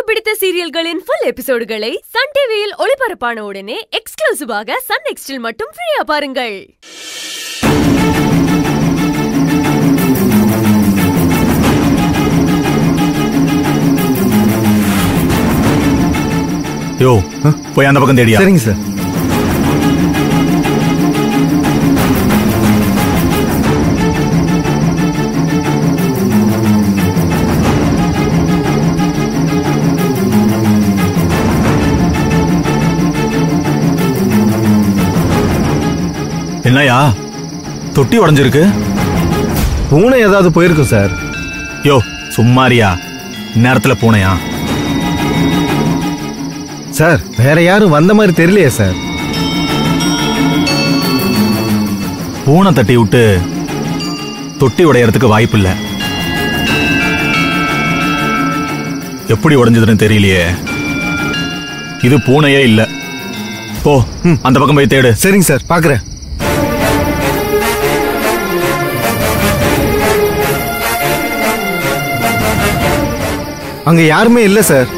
பிடித்த சீரியல்களின் full எபிசோடுகளை Sun டிவியில் ஒளிபரப்பான உடனே எக்ஸ்க்ளூசிவாக சன் நெக்ஸ்டில் மட்டும் ஃப்ரீயா பாருங்கள். யோ போய் அந்த பக்கம் தேடியா. சரிங்க சார். என்னையா தொட்டி உடைஞ்சிருக்கு? பூனை ஏதாவது போயிருக்கும் சார். யோ சும்மாரியா, இந்நேரத்துல பூனையா? சார் வேற யாரும் வந்த மாதிரி தெரியலையே சார். பூனை தட்டி விட்டு தொட்டி உடையறதுக்கு வாய்ப்பு இல்ல. எப்படி உடைஞ்சதுன்னு தெரியலையே. இது பூனையே இல்ல. போ அந்த பக்கம் போய் தேடு. சரிங்க சார், பாக்குறேன். அங்க யாருமே இல்ல சார்.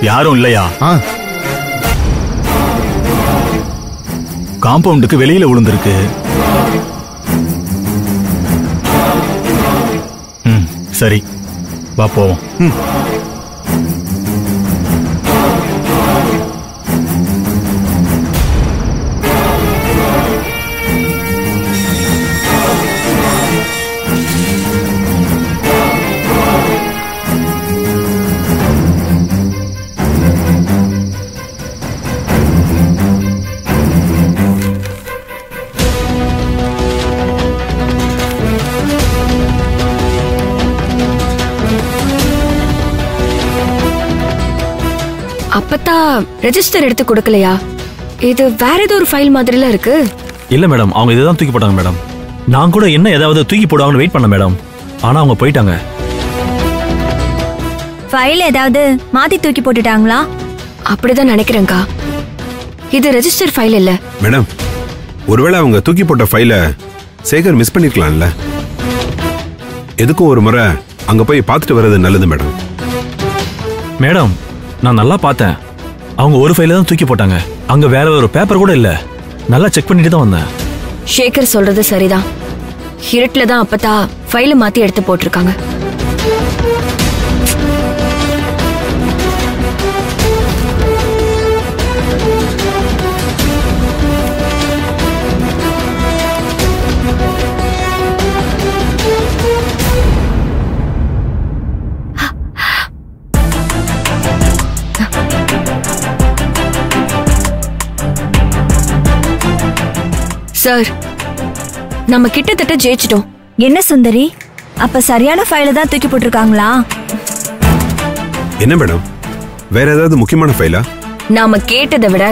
யாரும் இல்லையா? காம்பவுண்டுக்கு வெளியில விழுந்திருக்கு. சரி வா போவோம். அப்பத்தா ரெஜிஸ்டர் எடுத்து கொடுக்கலையா? இது வேற ஏதோ ஒரு ஃபைல் மாதிரில இருக்கு. இல்ல மேடம், அவங்க இதுதான் தூக்கி போட்டாங்க மேடம். நான் கூட என்ன ஏதாவது தூக்கி போடுவாங்கன்னு வெயிட் பண்ண மேடம். ஆனா அவங்க போயிட்டாங்க. ஃபைல் ஏதாவது மாத்தி தூக்கி போட்டுட்டாங்களா? அப்படிதான் நினைக்கிறேன்க்கா. இது ரெஜிஸ்டர் ஃபைல் இல்ல மேடம். ஒருவேளை அவங்க தூக்கி போட்ட ஃபைல சேகர் மிஸ் பண்ணிருக்கலாம்ல. எதுக்கும் ஒரு முறை அங்க போய் பார்த்துட்டு வர்றது நல்லது மேடம். மேடம் நான் நல்லா பார்த்தேன். அவங்க ஒரு ஃபைல தான் தூக்கி போட்டாங்க. அங்க வேற ஒரு பேப்பர் கூட இல்ல. நல்லா செக் பண்ணிட்டு தான் வந்தேன். சேகர் சொல்றது சரிதான். இருட்டுல தான் அப்பத்தா ஃபைல மாத்தி எடுத்து போட்டிருக்காங்க. சார் நம்ம கிட்டத்தட்ட ஜெயிச்சிட்டோம். என்ன சுந்தரி, அப்ப சரியான ஃபைல தான் தூக்கி போட்டிருக்காங்களா? என்ன மேடம், வேற ஏதாவது முக்கியமான ஃபைலா? நாம கேட்டதை விட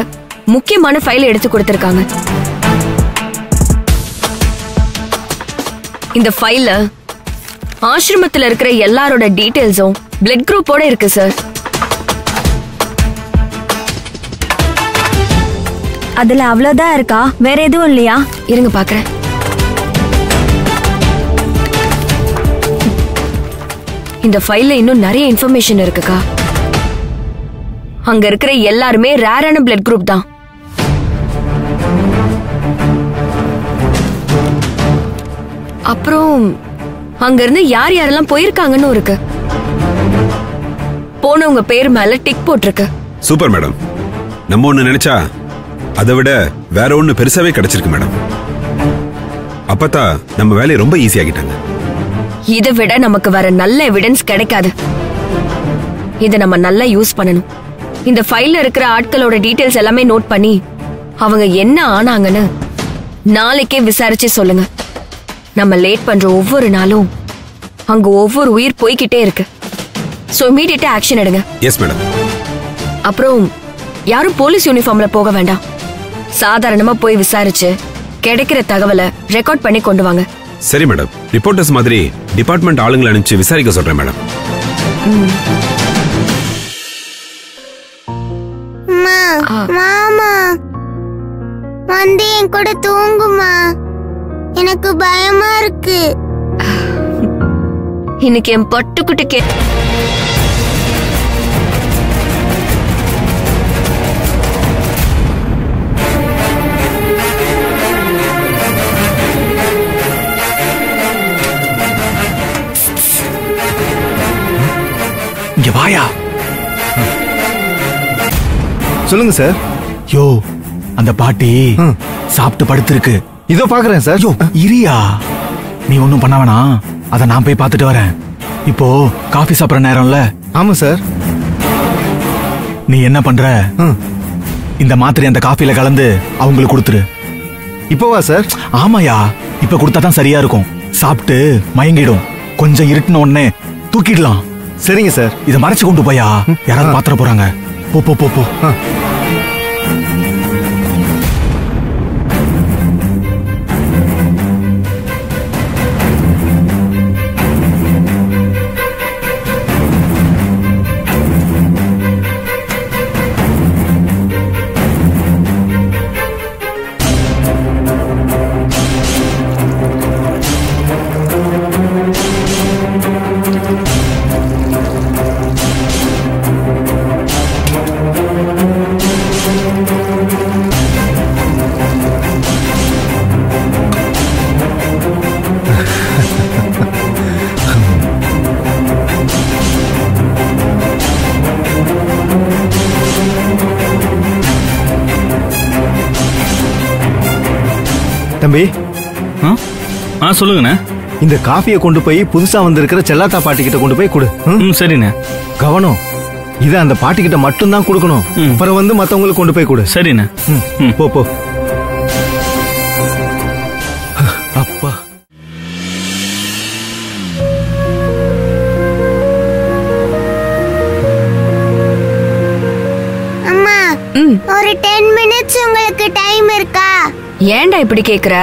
முக்கியமான ஃபைல் எடுத்து கொடுத்திருக்காங்க. இந்த ஃபைல்ல ஆசிரமத்துல இருக்கிற எல்லாரோட டீடைல்ஸும் பிளட் குரூப்போட இருக்கு சார். அதுல அவ்வளவுதான் இருக்கா? வேற எதுவும் இல்லையா? இருங்க பாக்குறேன். இந்த ஃபைல்ல இன்னும் நிறைய இன்ஃபர்மேஷன் இருக்குக்கா. அங்க இருக்கிற எல்லாருமே ரேரான பிளட் குரூப் தான். அப்புறம் அங்க இருந்து யார் யாரெல்லாம் போயிருக்காங்கன்னு இருக்கு. போனவங்க பேர் மேல டிக் போட்டிருக்கு. Super madam. நம்ம ஒண்ணு நினைச்சா அதை விட வேற ஒண்ணு பெருசாவே கிடைச்சிருக்கு மேடம். அப்பத்தா நம்ம வேலையை ரொம்ப ஈஸி ஆகிட்டாங்க. இதை விட நமக்கு வர நல்ல எவிடன்ஸ் கிடைக்காது. இதை நம்ம நல்லா யூஸ் பண்ணணும். இந்த ஃபைல்ல இருக்கிற ஆட்களோட டீடைல்ஸ் எல்லாமே நோட் பண்ணி அவங்க என்ன ஆனாங்கன்னு நாளைக்கே விசாரிச்சு சொல்லுங்க. நம்ம லேட் பண்ற ஒவ்வொரு நாளும் அங்க ஒவ்வொரு உயிர் போய்கிட்டே இருக்கு. சோ இமீடியட்டா ஆக்ஷன் எடுங்க. Yes madam. அப்புறம் யாரும் போலீஸ் யூனிஃபார்ம்ல போக வேண்டாம். சாதாரணமா போய் விசாரிச்சு கிடைக்கிற தகவலை ரெக்கார்ட் பண்ணி கொண்டு வாங்க. சரி மேடம். ரிப்போர்ட்டர்ஸ் மாதிரி டிபார்ட்மெண்ட் ஆளுங்களை அனுப்பிச்சு விசாரிக்க சொல்றேன் மேடம். மாமா வந்து என் கூட தூங்குமா, எனக்கு பயமா இருக்கு. இன்னைக்கு என் பட்டுக்குட்டி இங்க வாயா. சொல்லுங்க சார். யோ, அந்த பாட்டி சாப்பிட்டு படுத்திருக்கு. இதோ பாக்குறேன் சார். யோ, இரியா, நீ ஒன்னும் பண்ண வேணாம். அத நான் போய் பார்த்துட்டு வரேன். இப்போ காஃபி சாப்பிடுற நேரம்ல. ஆமா சார். நீ என்ன பண்ற, இந்த மாத்திரை அந்த காஃபில கலந்து அவங்களுக்கு கொடுத்துரு. இப்போவா சார்? ஆமாயா, இப்ப கொடுத்தாதான் சரியா இருக்கும். சாப்பிட்டு மயங்கிடும். கொஞ்சம் இருட்டின உடனே தூக்கிடலாம். சரிங்க சார். இதை மறைச்சு கொண்டு போயா, யாராவது பாத்திர போறாங்க. போ போ போ போ. தம்பி. சொல்லுங்கண்ணே. இந்த காஃபியை கொண்டு போய் புதுசா வந்திருக்கிற செல்லாத்தா பாட்டி கிட்ட கொண்டு போய் கொடு. சரிண்ணே. கவனம், இத அந்த பாட்டி கிட்ட மட்டும் தான் கொடுக்கணும். அப்புறம் வந்து மத்தவங்களுக்கு கொண்டு போய் கொடு. சரிண்ணே. போ போ. அப்பா. அம்மா, ஒரு 10 மினிட்ஸ் உங்களுக்கு டைம் இருக்கா? ஏன்டா இப்படி கேக்குற?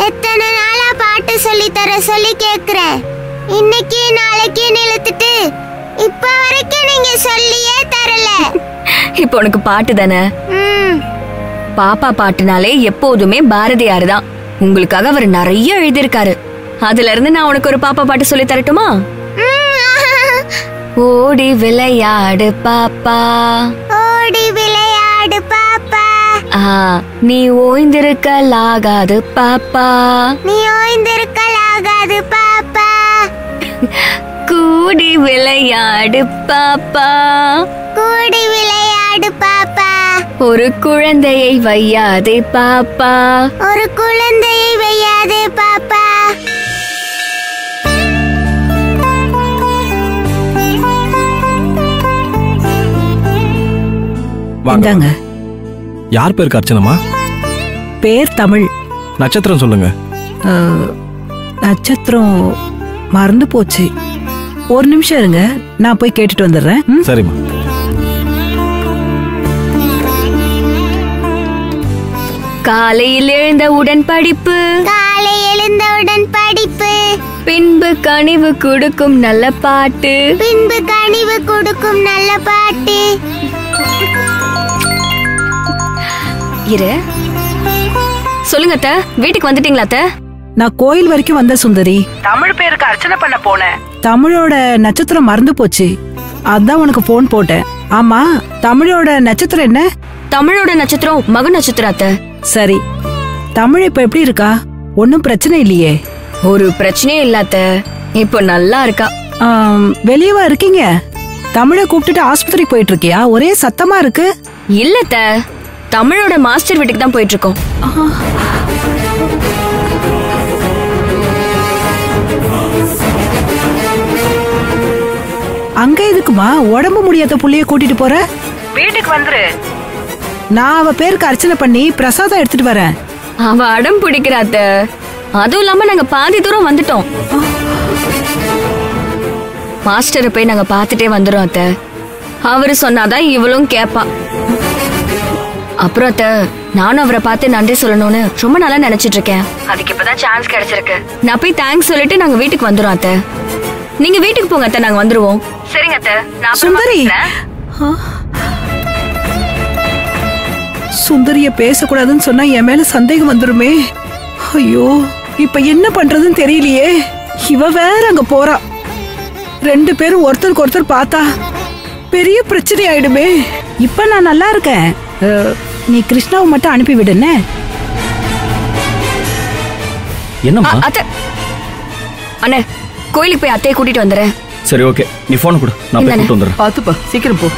எத்தனை நாளா பாட்டு சொல்லி தர சொல்லி கேக்குறேன். இன்னைக்கு நாளைக்கு நிறுத்திட்டு இப்ப வரைக்கும் நீங்க சொல்லியே தரல. இப்போ உனக்கு பாட்டு தானே? பாப்பா பாட்டுனாலே எப்போதுமே பாரதியார் தான். உங்களுக்காக அவர் நிறைய எழுதியிருக்காரு. அதுல இருந்து நான் உனக்கு ஒரு பாப்பா பாட்டு சொல்லி தரட்டுமா? ஓடி விளையாடு பாப்பா, ஓடி விளையாடு பாப்பா, நீ ஓய்ந்திருக்கலாகாது பாப்பா, நீ ஓய்ந்திருக்கலாகாது பாப்பா, கூடி விளையாடு பாப்பா, கூடி விளையாடு பாப்பா, ஒரு குழந்தையை வையாதே பாப்பா, ஒரு குழந்தையை வையாதே பாப்பா. வாங்க. யார் பேருக்கு அர்ச்சனமா? பேர் தமிழ். நட்சத்திரம் சொல்லுங்க. நட்சத்திரம் மறந்து போச்சு. ஒரு நிமிஷம் இருங்க, நான் போய் கேட்டுட்டு வந்துடுறேன். சரிம்மா. காலையில் எழுந்தவுடன் படிப்பு, காலை எழுந்தவுடன் படிப்பு, பின்பு கனிவு கொடுக்கும் நல்ல பாட்டு, பின்பு கனிவு கொடுக்கும் நல்ல பாட்டு. இரு. சொல்லுங்க அத்தை, வீட்டுக்கு வந்துட்டீங்களா அத்தை? நான் கோயில் வரைக்கும் வந்த சுந்தரி. தமிழ் பேருக்கு அர்ச்சனை பண்ண போனேன். தமிழோட நட்சத்திரம் மறந்து போச்சு, அதான் உனக்கு போன் போட்டேன். ஆமா, தமிழோட நட்சத்திரம் என்ன? தமிழோட நட்சத்திரம் மக நட்சத்திரம் அத்தை. சரி, தமிழ் இப்ப எப்படி இருக்கா? ஒன்னும் பிரச்சனை இல்லையே? ஒரு பிரச்சனையே இல்ல அத்தை, இப்போ நல்லா இருக்கா. வெளியவா இருக்கீங்க? தமிழை கூப்பிட்டுட்டு ஆஸ்பத்திரிக்கு போயிட்டு இருக்கியா? ஒரே சத்தமா இருக்கு. இல்ல அத்தை, தமிழோட மாஸ்டர் வீட்டுக்கு தான் போயிட்டு இருக்கோம். அங்க எதுக்குமா உடம்பு முடியாத புள்ளைய கூட்டிட்டு போற? வீட்டுக்கு வந்துரு, நான் அவ பேருக்கு அர்ச்சனை பண்ணி பிரசாதம் எடுத்துட்டு வரேன். அவ அடம் பிடிக்கிறா அத்தை. அதுவும் இல்லாம நாங்க பாதி தூரம் வந்துட்டோம். மாஸ்டரை போய் நாங்க பாத்துட்டே வந்துடும் அத்தை. அவரு சொன்னாதான் இவளும் கேப்பா. அப்புறம் அத்தை, நானும் அவரை பார்த்து நன்றி சொல்லணும்னு ரொம்ப நாளா நினைச்சிட்டு இருக்கேன். அதுக்கு இப்பதான் சான்ஸ் கிடைச்சிருக்கு. நான் போய் தேங்க்ஸ் சொல்லிட்டு நாங்க வீட்டுக்கு வந்துரும் அத்தை. நீங்க வீட்டுக்கு போங்க அத்தை, நாங்க வந்துருவோம். சரிங்க அத்தை. சுந்தரி, சுந்தரிய பேசக்கூடாதுன்னு சொன்னா என் மேல சந்தேகம் வந்துருமே. ஐயோ, இப்ப என்ன பண்றதுன்னு தெரியலையே. இவ வேற அங்க போறா. 2 பேரும் ஒருத்தருக்கு ஒருத்தர் பார்த்தா பெரிய பிரச்சனை ஆயிடுமே. இப்ப நான் நல்லா இருக்கேன். நீ கிருஷ்ணாவை மட்டும் அனுப்பி விடுன்னு. என்னம்மா? அத்தை, அண்ணே கோயிலுக்கு போய் அத்தையை கூட்டிட்டு வந்துறேன். சரி ஓகே, நீ போன் கொடு, நான் போய் கூட்டு வந்துடுறேன். பாத்துப்பா, சீக்கிரம் போ.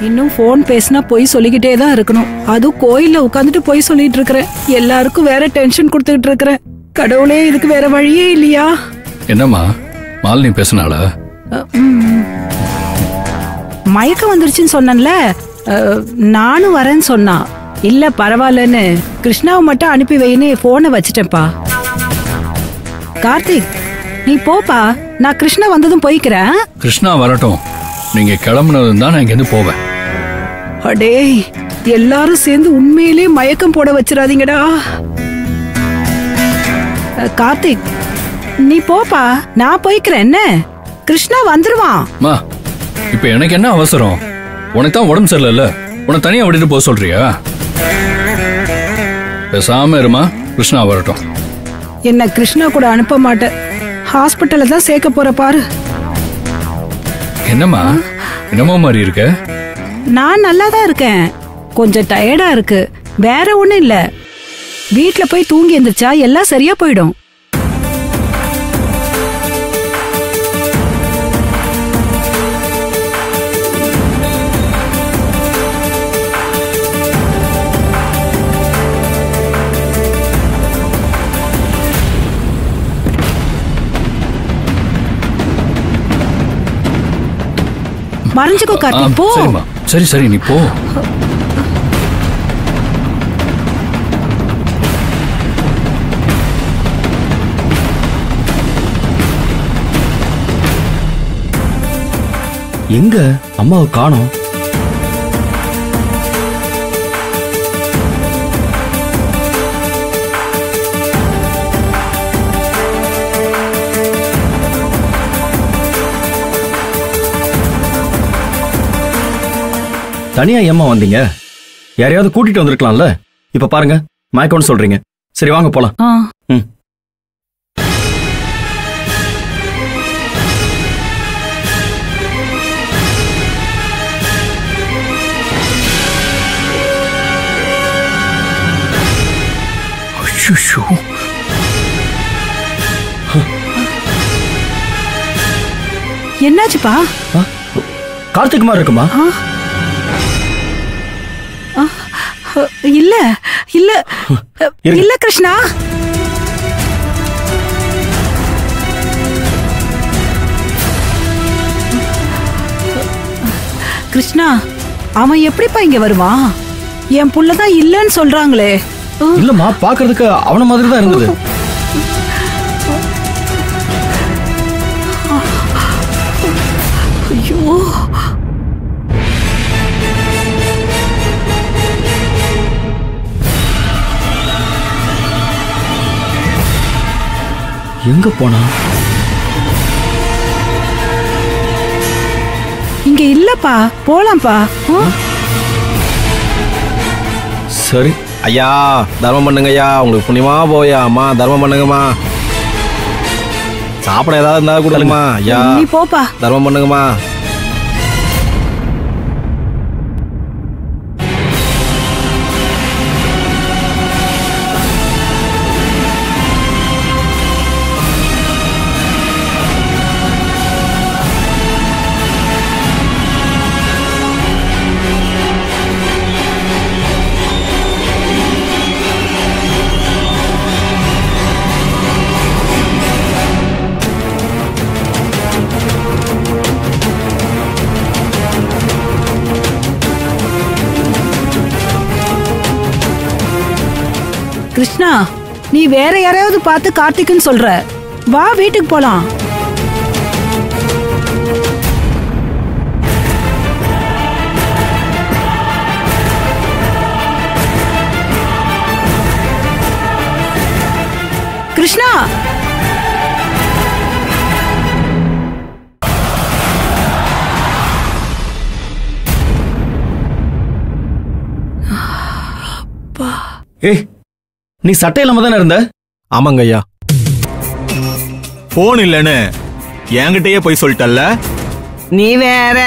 இன்னும் போன் பேசினா பொய் சொல்லிக்கிட்டே தான் இருக்கணும். அதுவும் கோயில்ல உட்காந்துட்டு பொய் சொல்லிட்டு இருக்கிறேன். எல்லாருக்கும் வேற டென்ஷன் கொடுத்துக்கிட்டு இருக்கிறேன். கடவுளே, இதுக்கு வேற வழியே இல்லையா? என்னம்மா மாலினி பேசினாளா? மயக்கம் வந்துருச்சுன்னு சொன்னேன்ல, நானும் வரேன்னு சொன்னா. இல்ல பரவாயில்லன்னு கிருஷ்ணாவை மட்டும் அனுப்பி வைன்னு போனை வச்சுட்டேன்ப்பா. கார்த்திக், நீ போப்பா, நான் கிருஷ்ணா வந்ததும் போய்க்கிறேன். கிருஷ்ணா வரட்டும், நீங்க கிளம்புனதும் தான் நான் இங்கிருந்து போவேன். அடே, எல்லாரும் சேர்ந்து உண்மையிலே மயக்கம் போட வச்சிடாதீங்கடா. கார்த்திக், நீ போப்பா, நான் போய்க்கிறேன். என்ன, கிருஷ்ணா வந்துருவான். மா, இப்ப எனக்கு என்ன அவசரம்? உனக்கு தான் உடம்பு சரியில்லை, உனக்கு தனியா விட்டுட்டு போக சொல்றியா? பேசாம இருமா, கிருஷ்ணா வரட்டும். என்ன கிருஷ்ணா கூட அனுப்ப மாட்டேன், ஹாஸ்பிட்டல்ல தான் சேர்க்க போற பாரு. என்னம்மா என்னமோ மாதிரி இருக்க? நான் நல்லா தான் இருக்கேன், கொஞ்சம் டயர்டா இருக்கு, வேற ஒண்ணும் இல்ல. வீட்ல போய் தூங்கி எந்திரிச்சா எல்லாம் சரியா போயிடும். மறைஞ்சுக்கோ கார்த்திக், போ. சரிம்மா, சரி சரி, நீ போ. எங்க அம்மாவை காணோம்? தனியா ஏம்மா வந்தீங்க? யாரையாவது கூட்டிட்டு வந்திருக்கலாம்ல. இப்ப பாருங்க, மயக்கம்னு சொல்றீங்க. சரி வாங்க போலாம். ம். ஐயோ, என்னாச்சுப்பா? கார்த்திக் மாதிரி இருக்குமா? இல்ல இல்ல இல்ல கிருஷ்ணா. கிருஷ்ணா, அவன் எப்படிப்பா இங்க வருவான்? என் புள்ளதான் இல்லன்னு சொல்றாங்களே. இல்லம்மா, பாக்குறதுக்கு அவன மாதிரி தான் இருந்தது. ஐயோ, எங்க போனா? இங்க இல்லப்பா, போலாம்ப்பா. சரி ஐயா, தர்மம் பண்ணுங்க ஐயா, உங்களுக்கு புண்ணியமா போயா. அம்மா தர்மம் பண்ணுங்கம்மா. சாப்பிட ஏதாவது இருந்தா கொடுங்கம்மா. ஐயா நீ போப்பா, தர்மம் பண்ணுங்கம்மா. கிருஷ்ணா, நீ வேற யாரையாவது பார்த்து கார்த்திக்னு சொல்ற. வா, வீட்டுக்கு போலாம். கிருஷ்ணா, ஏய், நீ சட்டை இல்லாம தானே இருந்த? ஆமாங்க ஐயா. போன் இல்லன்னு என்கிட்டயே போய் சொல்லிட்டல்ல. நீ வேற,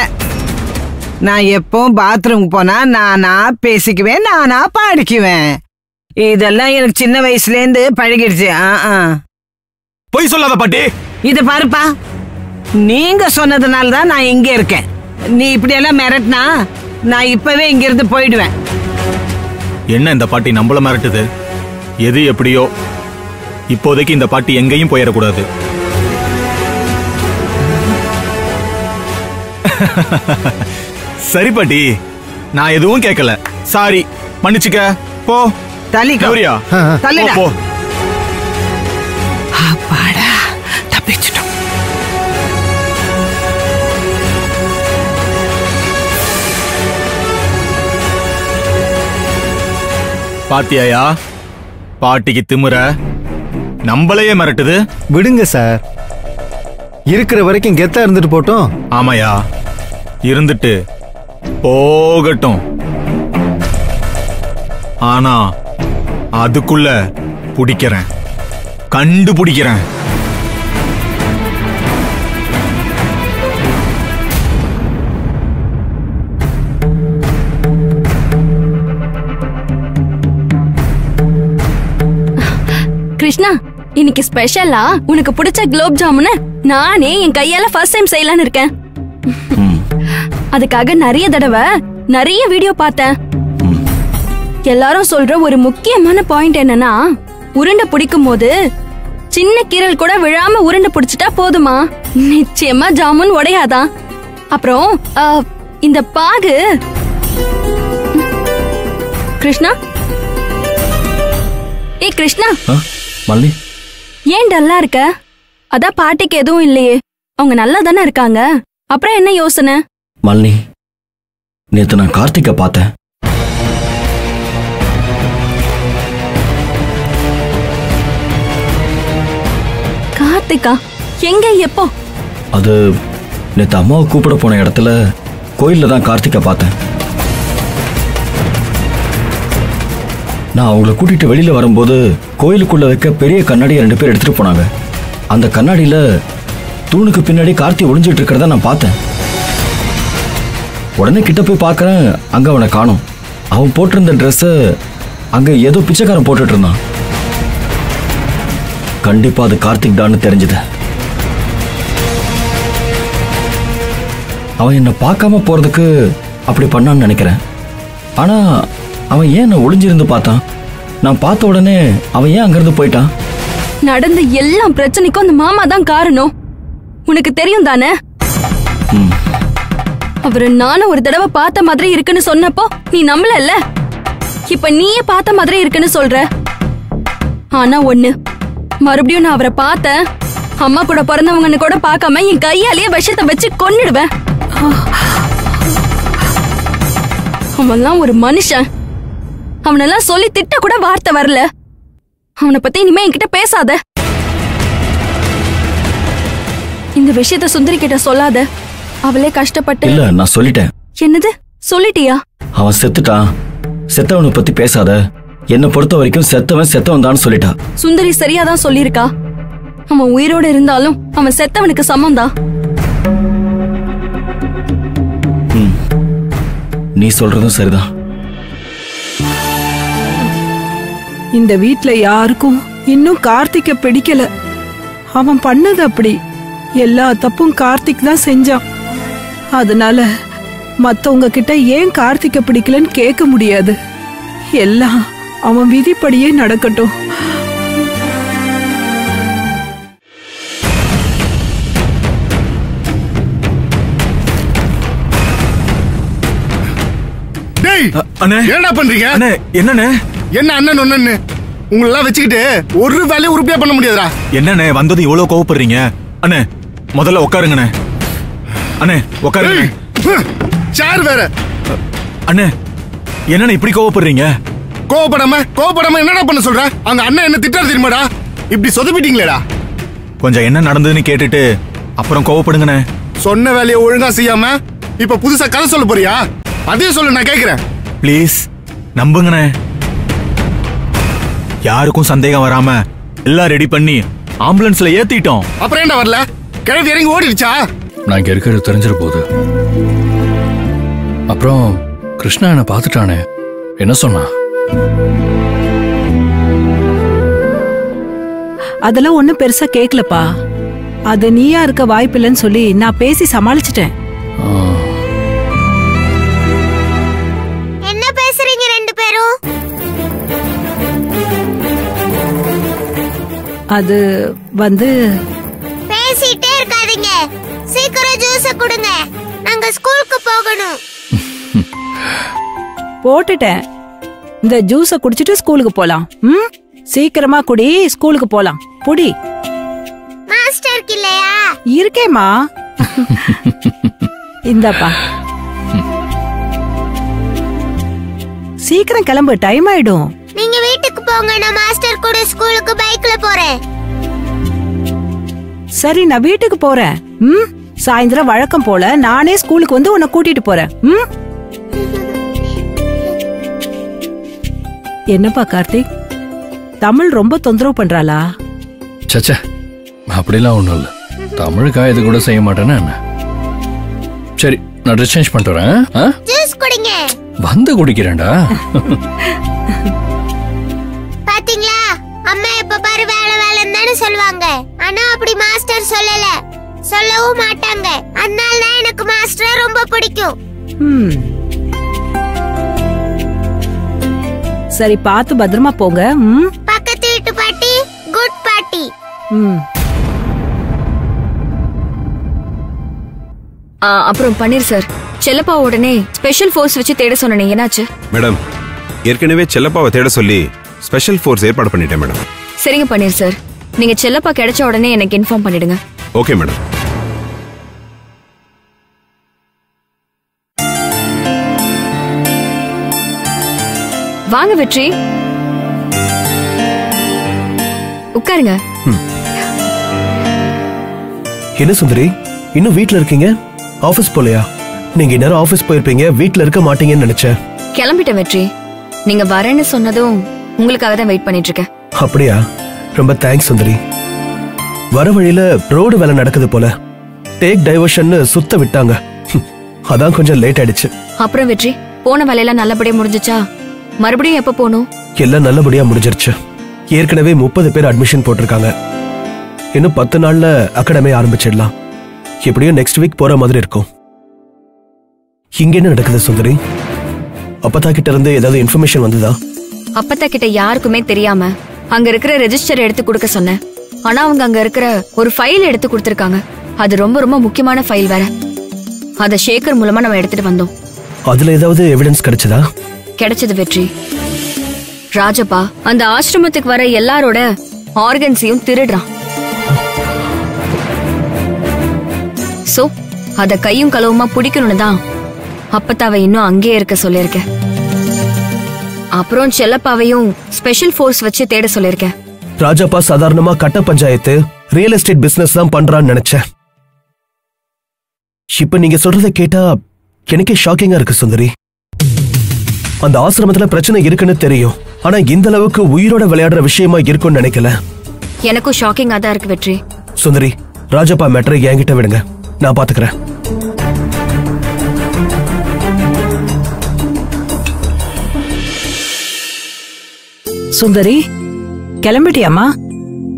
நான் எப்பவும் பாத்ரூம் போனா நானா பேசிக்குவேன், நானா பாடிக்குவேன். இதெல்லாம் எனக்கு சின்ன வயசுல இருந்து பழகிடுச்சு. பொய் சொல்லாத பாட்டி. இது பாருப்பா, நீங்க சொன்னதுனால தான் நான் இங்க இருக்கேன். நீ இப்படி எல்லாம் மிரட்டினா நான் இப்பவே இங்க இருந்து போயிடுவேன். என்ன இந்த பாட்டி நம்மள மிரட்டுது? எது எப்படியோ இப்போதைக்கு இந்த பாட்டி எங்கேயும் போயிடக்கூடாது. சரி பாட்டி, நான் எதுவும் கேட்கல. சாரி, மன்னிச்சுக்க. போ கௌரியா, போ. அப்பாடா, தப்பிச்சிட்டோம். பாத்தியாயா பாட்டிக்கு திமுற? நம்மளையே மிரட்டுது. விடுங்க சார், இருக்கிற வரைக்கும் கெத்தா இருந்துட்டு போட்டோம். ஆமாயா, இருந்துட்டு போகட்டும். ஆனா அதுக்குள்ள பிடிக்கிறேன், கண்டுபிடிக்கிறேன். கிருஷ்ணா, இன்னைக்கு ஸ்பெஷலா உனக்கு பிடிச்ச குலோப் ஜாமுன் நானே என் கையால ஃபர்ஸ்ட் டைம் செய்யலான்னு இருக்கேன். அதுக்காக நிறைய தடவை நிறைய வீடியோ பார்த்தேன். எல்லாரும் சொல்ற ஒரு முக்கியமான பாயிண்ட் என்னன்னா, உருண்டை பிடிக்கும் போது சின்ன கீரல் கூட விழாம உருண்டை பிடிச்சிட்டா போதுமா, நிச்சயமா ஜாமுன் உடையாதான். அப்புறம் இந்த பாகு. கிருஷ்ணா, ஏ கிருஷ்ணா, மல்லி ஏன் டல்லா இருக்க? அதான் பாட்டிக்கு எதுவும் இல்லையே, அவங்க நல்லா தானே இருக்காங்க. அப்புறம் என்ன யோசனை? மல்லி, நேத்து நான் கார்த்திகை பார்த்தேன். கார்த்திகா? எங்க, எப்போ? அது நேத்து அம்மாவை கூப்பிட போன இடத்துல கோயில்ல தான் கார்த்திகை பார்த்தேன். நான் அவங்கள கூட்டிட்டு வெளியில வரும்போது கோயிலுக்குள்ள வைக்க பெரிய கண்ணாடியை 2 பேர் எடுத்துட்டு போனாங்க. அந்த கண்ணாடியில தூணுக்கு பின்னாடி கார்த்தி ஒளிஞ்சிட்டு இருக்கிறத நான் பார்த்தேன். உடனே கிட்ட போய் பார்க்கறேன், அங்க அவனை காணோம். அவன் போட்டிருந்த ட்ரெஸ்ஸ அங்க ஏதோ பிச்சைக்காரன் போட்டுட்டு இருந்தான். கண்டிப்பா அது கார்த்திக் தான்னு தெரிஞ்சது. அவன் என்ன பார்க்காம போறதுக்கு அப்படி பண்ணான்னு நினைக்கிறேன். ஆனா அவன் ஏன் என்ன ஒளிஞ்சிருந்து பார்த்தான்? நான் பார்த்த உடனே அவன் ஏன் அங்கிருந்து போயிட்டான்? நடந்த எல்லா பிரச்சனைக்கும் அந்த மாமா தான் காரணம். உனக்கு தெரியும் தானே? அவரு நானும் ஒரு தடவை பார்த்த மாதிரி இருக்குன்னு சொன்னப்போ நீ நம்பல. இப்ப நீயே பார்த்த மாதிரி இருக்குன்னு சொல்ற. ஆனா ஒண்ணு, மறுபடியும் நான் அவரை பார்த்தேன், அம்மா கூட பிறந்தவங்கன்னு கூட பார்க்காம என் கையாலேயே விஷத்தை வச்சு கொன்னுடுவேன். அவன்லாம் ஒரு மனுஷன். அவனெல்லாம் சொல்லி திட்ட கூட வார்த்தை வரல. அவனை பத்தி இனிமே என்கிட்ட பேசாத. இந்த விஷயத்த சுந்தரி கிட்ட சொல்லாத. அவளே கஷ்டப்பட்டு. இல்ல, நான் சொல்லிட்டேன். என்னது சொல்லிட்டியா? அவன் செத்துட்டான், செத்தவனை பத்தி பேசாத. என்ன பொறுத்த வரைக்கும் செத்தவன் தான் சொல்லிட்டா. சுந்தரி சரியாதான் சொல்லிருக்கா. அவன் உயிரோட இருந்தாலும் அவன் செத்தவனுக்கு சமம் தான். நீ சொல்றதும் சரிதான். இந்த வீட்ல யாருக்கும் இன்னும் கார்த்திக்க பிடிக்கல. அவன் பண்ணது அப்படி. எல்லா தப்பும் கார்த்திக் தான் செஞ்சான். அதனால மத்தவங்க கிட்ட ஏன் கார்த்திக்க பிடிக்கலன்னு கேட்க முடியாது. எல்லாம் அவன் விதிப்படியே நடக்கட்டும். என்ன பண்றீங்க? என்னண்ணே? என்ன அண்ணன் ஒண்ணு உங்களெல்லாம் வச்சுக்கிட்டு ஒரு வேலையை உருப்படியா பண்ண முடியாதுடா. என்னண்ணே வந்தது இவ்வளவு கோவப்படுறீங்க? அண்ணே முதல்ல உட்காருங்கண்ணே. அண்ணே உட்காருங்க. சார் வேற. அண்ணே என்னண்ணே இப்படி கோவப்படுறீங்க? கோவப்படாம என்னடா பண்ண சொல்ற? அந்த அண்ணன் என்ன திட்டாரு தெரியுமாடா? இப்படி சொதப்பிட்டீங்களேடா. கொஞ்சம் என்ன நடந்ததுன்னு கேட்டுட்டு அப்புறம் கோவப்படுங்கண்ணே. சொன்ன வேலையை ஒழுங்கா செய்யாம இப்ப புதுசா கதை சொல்ல போறியா? அதே சொல்லு, நான் கேக்குறேன். ப்ளீஸ் நம்புங்கண்ணே. யாருக்கும் சந்தேகம் வராம எல்லாம் ரெடி பண்ணி ஆம்புலன்ஸ்ல ஏத்திட்டோம். அப்புறம் ஏன்டா வரல? கிழவி இறங்கி ஓடிடுச்சா? நான் இங்க இருக்கிறது தெரிஞ்சிட போகுது. அப்புறம் கிருஷ்ணா என்ன பார்த்துட்டானே, என்ன சொன்னா? அதெல்லாம் ஒண்ணும் பெருசா கேக்கலப்பா. அது நீயா இருக்க வாய்ப்பில்லைன்னு சொல்லி நான் பேசி சமாளிச்சிட்டேன். என்ன பேசுறீங்க ரெண்டு பேரும்? அது வந்து பேசிட்டே இருக்காதீங்க. சீக்கிரம் ஜூஸ் கொடுங்க. நாங்க ஸ்கூலுக்கு போகணும். போட்டுட்டேன். இந்த ஜூஸ குடிச்சிட்டு ஸ்கூலுக்கு போலாம். சீக்கிரமா குடி, ஸ்கூலுக்கு போலாம். புடி. மாஸ்டருக்கு இல்லையா? இருக்கேம்மா. இந்தாப்பா. சீக்கிரம் கிளம்பு, டைம் ஆயிடும். நீங்க வீட்டுக்கு போங்க, நான் மாஸ்டர் கூட ஸ்கூலுக்கு பைக்ல போறேன். சரி, நான் வீட்டுக்கு போறேன். சாயந்தரம் வழக்கம் போல நானே ஸ்கூலுக்கு வந்து உன்னை கூட்டிட்டு போறேன். என்னப்பா கார்த்திக், தமிழ் ரொம்ப தொந்தரவு பண்றாளா? சச்சா, அப்படிலாம் ஒண்ணும் இல்ல. தமிழுக்கா இது கூட செய்ய மாட்டேன்னா என்ன? சரி, நான் ட்ரெஸ் சேஞ்ச் பண்ணிட்டு வரேன். ஜூஸ் குடிங்க. வந்து குடிக்கிறேன்டா. பாத்தீங்களா, அம்மா எப்ப பாரு வேலை வேலைன்னு தானே சொல்லுவாங்க. ஆனா அப்படி மாஸ்டர் சொல்லல, சொல்லவும் மாட்டாங்க. அதனால தான் எனக்கு மாஸ்டரை ரொம்ப பிடிக்கும். சரி, பார்த்து பத்திரமா போங்க. பக்கத்து வீட்டு பாட்டி குட் பாட்டி. அப்புறம் பன்னீர் சார், செல்லப்பா உடனே ஸ்பெஷல் ஃபோர்ஸ் வச்சு தேட சொன்னேன், என்னாச்சு? மேடம், ஏற்கனவே செல்லப்பாவை தேட சொல்லி ஸ்பெஷல் ஃபோர்ஸ் ஏற்பாடு பண்ணிட்டேன் மேடம். சரிங்க பன்னீர் சார், நீங்க செல்லப்பா கிடைச்ச உடனே எனக்கு இன்ஃபார்ம் பண்ணிடுங்க. Okay madam. வாங்க வெற்றி, உட்காருங்க. என்ன சுந்தரி, இன்னும் வீட்ல இருக்கீங்க? ஆபீஸ் போலையா? நீங்க இந்நேரம் ஆபீஸ் போயிருப்பீங்க, வீட்ல இருக்க மாட்டீங்கன்னு நினைச்சேன். கிளம்பிட்டேன் வெற்றி, நீங்க வரேன்னு சொன்னதும் உங்களுக்காக தான் வெயிட் பண்ணிட்டு இருக்கேன். அப்படியா? ரொம்ப தேங்க்ஸ் சுந்தரி. வர வழியில ரோடு வேலை நடக்குது போல, டேக் டைவர்ஷன் சுத்த விட்டாங்க. அதான் கொஞ்சம் லேட் ஆயிடுச்சு. அப்புறம் வெற்றி, போன வேலையெல்லாம் நல்லபடியா முடிஞ்சுச்சா? மறுபடியும் எப்ப போகணும்? எல்லாம் நல்லபடியா முடிஞ்சிருச்சு. ஏற்கனவே 30 பேர் அட்மிஷன் போட்டிருக்காங்க. இன்னும் 10 நாள்ல அகாடமி ஆரம்பிச்சிடலாம். எப்படியும் நெக்ஸ்ட் வீக் போற மாதிரி இருக்கும். இங்க என்ன நடக்குது சுந்தரி? அப்பத்தா கிட்ட இருந்து ஏதாவது இன்ஃபர்மேஷன் வந்ததா? அப்பத்தா கிட்ட யாருக்குமே தெரியாம அங்க இருக்கிற ரெஜிஸ்டர் எடுத்து கொடுக்க சொன்னேன். ஆனா அவங்க அங்க இருக்கிற ஒரு ஃபைல் எடுத்து கொடுத்திருக்காங்க. அது ரொம்ப ரொம்ப முக்கியமான ஃபைல் வேற. அத ஷேகர் மூலமா நம்ம எடுத்துட்டு வந்தோம். அதுல ஏதாவது எவிடன்ஸ் கிடைச்சதா? கிடைச்சது வெற்றி. ராஜப்பா அந்த ஆசிரமத்துக்கு வர எல்லாரோட ஆர்கன்ஸையும் திருடுறான். சோ அத கையும் களவுமா பிடிக்கணும்னு தான் அப்பத்தாவை இன்னும் அங்கேயே இருக்க சொல்லியிருக்கேன். அப்புறம் செல்லப்பாவையும் ஸ்பெஷல் ஃபோர்ஸ் வச்சு தேட சொல்லியிருக்கேன். ராஜப்பா சாதாரணமா கட்ட பஞ்சாயத்து ரியல் எஸ்டேட் பிசினஸ் தான் பண்றான்னு நினைச்சேன். இப்ப நீங்க சொல்றத கேட்டா எனக்கே ஷாக்கிங்கா இருக்கு சுந்தரி. அந்த ஆசிரமத்துல பிரச்சனை இருக்குன்னு தெரியும், ஆனா இந்த அளவுக்கு உயிரோட விளையாடுற விஷயமா இருக்கும்னு நினைக்கல. எனக்கும் ஷாக்கிங்கா தான் இருக்கு வெற்றி. சுந்தரி, ராஜப்பா மேட்டரை என்கிட்ட விடுங்க, நான் பாத்துக்கிறேன். சுந்தரி, கிளம்பிட்டியாமா?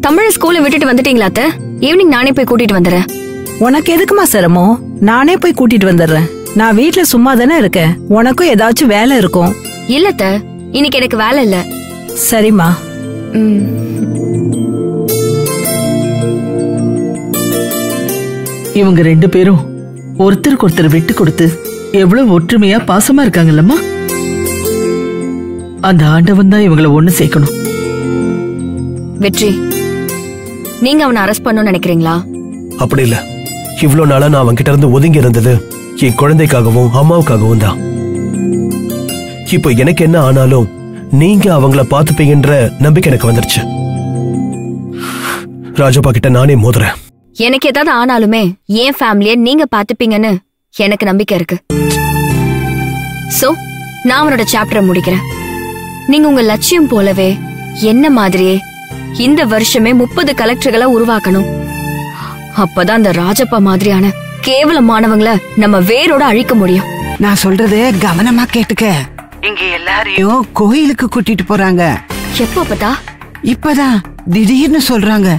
தமிழ் ஸ்கூல்ல விட்டுட்டு வந்துட்டீங்களா அத்தை? ஈவினிங் நானே போய் கூட்டிட்டு வந்துடுறேன். உனக்கு எதுக்குமா சிரமம்? நானே போய் கூட்டிட்டு வந்துடுறேன். நான் வீட்டுல சும்மா தானே இருக்கேன், உனக்கும் ஏதாச்சும் வேலை இருக்கும். இல்ல அத்தை, இன்னைக்கு எனக்கு வேலை இல்ல. சரிம்மா. இவங்க 2 பேரும் ஒருத்தருக்கு ஒருத்தர் விட்டு கொடுத்து எவ்வளவு ஒற்றுமையா பாசமா இருக்காங்கல்லம்மா. அந்த ஆண்டவன் தான் இவங்களை ஒண்ணு சேர்க்கணும். வெற்றி, நீங்க அவனை அரெஸ்ட் பண்ணணும்னு நினைக்கிறீங்களா? அப்படி இல்ல, இவ்வளவு நாளா நான் அவன் கிட்ட இருந்து ஒதுங்கி இருந்தது என் குழந்தைக்காகவும் அம்மாவுக்காகவும் தான். இப்போ எனக்கு என்ன ஆனாலும் நீங்க அவங்கள பாத்துப்பீங்கன்ற நம்பிக்கை எனக்கு வந்துருச்சு. ராஜப்பா கிட்ட நானே மோதுறேன். எனக்கு ஏதாவது ஆனாலுமே என் ஃபேமிலிய நீங்க பாத்துப்பீங்கன்னு எனக்கு நம்பிக்கை இருக்கு. சோ நான் அவனோட சாப்டரை முடிக்கிறேன். நீங்க உங்க லட்சியம் போலவே என்ன மாதிரியே இந்த வருஷமே 30 கலெக்டர்களை உருவாக்கணும். அப்பதான் அந்த ராஜப்பா மாதிரியான கேவலமானவங்கள நம்ம வேரோட அழிக்க முடியும். நான் சொல்றது கவனமா கேட்டுக்க. இங்க எல்லாரையும் கோயிலுக்கு கூட்டிட்டு போறாங்க. எப்ப அப்பதா? இப்பதான் திடீர்னு சொல்றாங்க.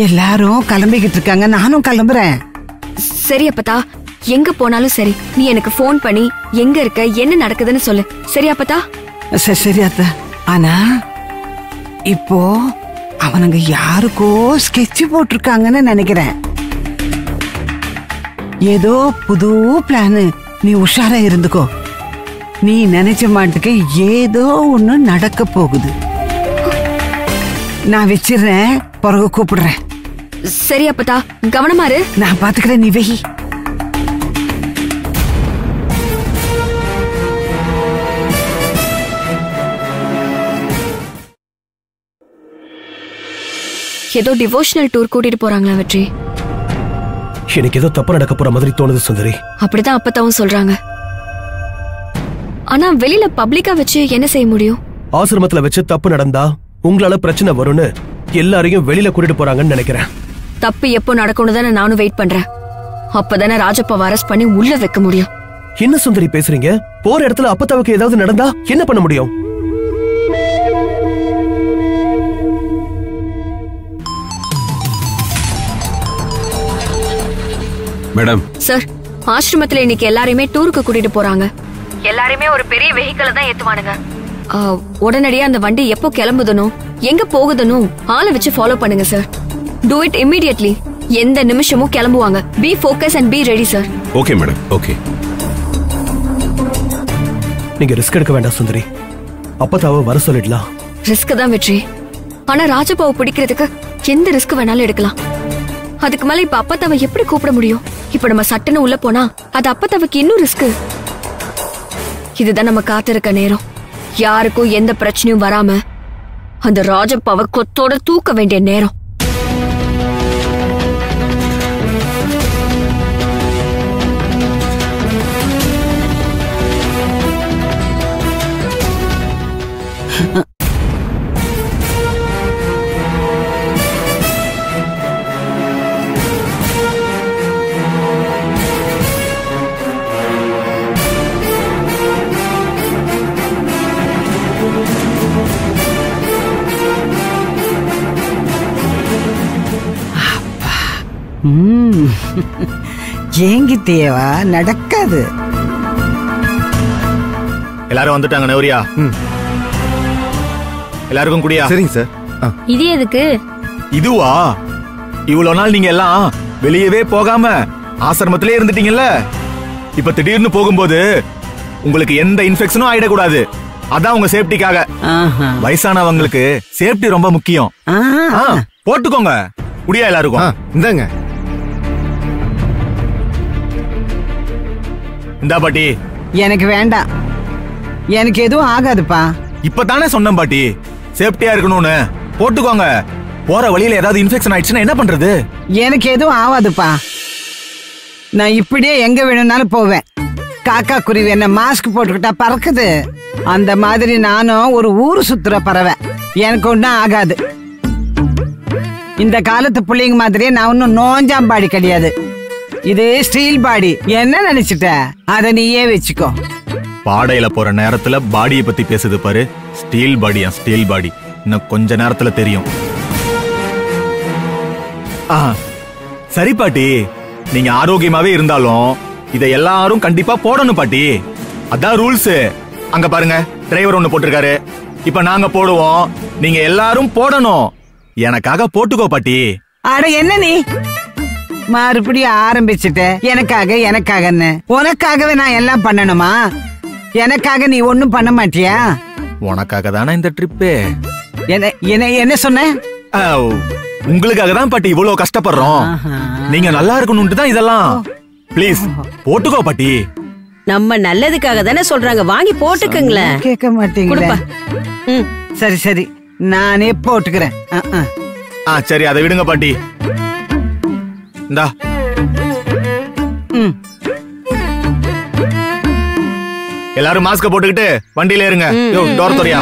எல்லாரும் கிளம்பிக்கிட்டு இருக்காங்க, நானும் கிளம்புறேன். சரி அப்பத்தா, எங்க போனாலும் சரி நீ எனக்கு ஃபோன் பண்ணி எங்க இருக்க என்ன நடக்குதுன்னு சொல்லு. சரி அப்பத்தா? சரி அத்தா. ஆனா இப்போ அவனுங்க யாருக்கோ ஸ்கெட்ச் போட்டிருக்காங்கன்னு நினைக்கிறேன். ஏதோ புது பிளானு. நீ உஷாரா இருந்துக்கோ. நீ நினைச்ச மாட்டுக்கு ஏதோ ஒண்ணு நடக்க போகுது. நான் வச்சிடுறேன், பிறகு கூப்பிடுறேன். சரி அப்பத்தா, கவனமா இரு. நான் பாத்துக்கிறேன், நீ வெயி. ஏதோ டிவோஷனல் டூர் கூட்டிட்டு போறாங்களா வெற்றி? எனக்கு ஏதோ தப்பு நடக்க போற மாதிரி தோணுது சுந்தரி. அப்படிதான் அப்பத்தாவும் சொல்றாங்க. ஆனா வெளியில பப்ளிக்கா வச்சு என்ன செய்ய முடியும்? ஆசிரமத்துல வச்சு தப்பு நடந்தா உங்களால பிரச்சனை வரும்னு எல்லாரையும் வெளியில கூட்டிட்டு போறாங்கன்னு நினைக்கிறேன். தப்பு எப்போ நடக்கணும் தானே நானும் வெயிட் பண்றேன். அப்பதானே ராஜப்பாவை அரெஸ்ட் பண்ணி உள்ள வைக்க முடியும். என்ன சுந்தரி பேசுறீங்க? போற இடத்துல அப்பத்தாவுக்கு ஏதாவது நடந்தா என்ன பண்ண முடியும்? மேடம். சார், ஆசிரமத்துல இன்னைக்கு எல்லாரையுமே டூருக்கு கூட்டிட்டு போறாங்க. எல்லாரையுமே ஒரு பெரிய வெஹிக்கிள தான் ஏத்துவானுங்க. உடனடியா அந்த வண்டி எப்போ கிளம்புதனோ எங்க போகுதனோ ஆளை வச்சு ஃபாலோ பண்ணுங்க சார். Do it immediately. எந்த நிமிஷமும் கிளம்புவாங்க. Be focus and be ready sir. Okay madam, okay. நீங்க ரிஸ்க் எடுக்க வேண்டாம் சுந்தரி. அப்பத்தாவை வர சொல்லிடலாம். ரிஸ்க் தான் வெற்றி. ஆனா ராஜப்பாவை பிடிக்கிறதுக்கு எந்த ரிஸ்க் வேணாலும் எடுக்கலாம். அதுக்கு மேல இப்ப அப்பத்தாவை எப்படி கூப்பிட முடியும்? இப்ப நம்ம சட்டுன்னு உள்ள போனா அது அப்பத்தாவுக்கு இன்னும் ரிஸ்க். இதுதான் நம்ம காத்திருக்க நேரம். யாருக்கும் எந்த பிரச்சனையும் வராம அந்த ராஜப்பாவை கொத்தோட தூக்க வேண்டிய நேரம். ஏங்கிட்டேவா? நடக்காது. எல்லாரும் வந்துட்டாங்க நௌரியா. எல்லாருக்கும் குடியா? சரிங்க சார். இது எதுக்கு? இதுவா? இவ்வளவு நாள் நீங்க எல்லாம் வெளியவே போகாம ஆசிரமத்திலே இருந்துட்டீங்கல்ல. இப்ப திடீர்னு போகும்போது உங்களுக்கு எந்த இன்ஃபெக்ஷனும் ஆயிடக்கூடாது. அதான் உங்க சேஃப்டிக்காக. வயசானவங்களுக்கு சேஃப்டி ரொம்ப முக்கியம். போட்டுக்கோங்க. குடியா எல்லாருக்கும்? இந்தாங்க. இந்தா பாட்டி. எனக்கு வேண்டாம். எனக்கு எதுவும் ஆகாதுப்பா. இப்பதானே சொன்னேன் பாட்டி, சேஃப்டியா இருக்கணும்னு. போட்டுக்கோங்க. போற வழியில ஏதாவது இன்ஃபெக்ஷன் ஆயிடுச்சுன்னா என்ன பண்றது? எனக்கு எதுவும் ஆகாதுப்பா. நான் இப்படியே எங்க வேணும்னாலும் போவேன். காக்கா குருவி என்ன மாஸ்க் போட்டுக்கிட்டா பறக்குது. அந்த மாதிரி நானும் ஒரு ஊரு சுத்துற பறவை. எனக்கு ஒன்னும் ஆகாது. இந்த காலத்து பிள்ளைங்க மாதிரியே நான் ஒன்னும் நோஞ்சாம்பாடி கிடையாது. இது ஸ்டீல் பாடி. என்ன நினைச்சிட்ட? அத நீயே வச்சுக்கோ. பாடையில போற நேரத்துல பாடியை பத்தி பேசுது பாரு. ஸ்டீல் பாடியா? ஸ்டீல் பாடி இன்னும் கொஞ்ச நேரத்துல தெரியும். சரி பாட்டி, நீங்க ஆரோக்கியமாவே இருந்தாலும் இதை எல்லாரும் கண்டிப்பா போடணும் பாட்டி. அதான் ரூல்ஸ். அங்க பாருங்க, டிரைவர் ஒண்ணு போட்டிருக்காரு. இப்ப நாங்க போடுவோம், நீங்க எல்லாரும் போடணும். எனக்காக போட்டுக்கோ பாட்டி. அட என்ன நீ மறுபடியும் ஆரம்பிச்சுட்ட? எனக்காக எனக்காகன்னு. உனக்காகவே நான் எல்லாம் பண்ணணுமா? எனக்காக நீ ஒண்ணும் பண்ண மாட்டியா? உனக்காக தானே இந்த ட்ரிப்பு. என்ன சொன்ன? உங்களுக்காக தான் பாட்டி இவ்வளவு கஷ்டப்படுறோம். நீங்க நல்லா இருக்கணும்னு தான் இதெல்லாம். ப்ளீஸ் போட்டுக்கோ பாட்டி. நம்ம நல்லதுக்காக தானே சொல்றாங்க. வாங்கி போட்டுக்கங்களேன். கேட்க மாட்டீங்களா? சரி சரி, நானே போட்டுக்கிறேன். சரி, அதை விடுங்க பாட்டி. இந்தா. எல்லாரும் மாஸ்க போட்டுக்கிட்டு வண்டியில இருங்க. டோர் தொறியா?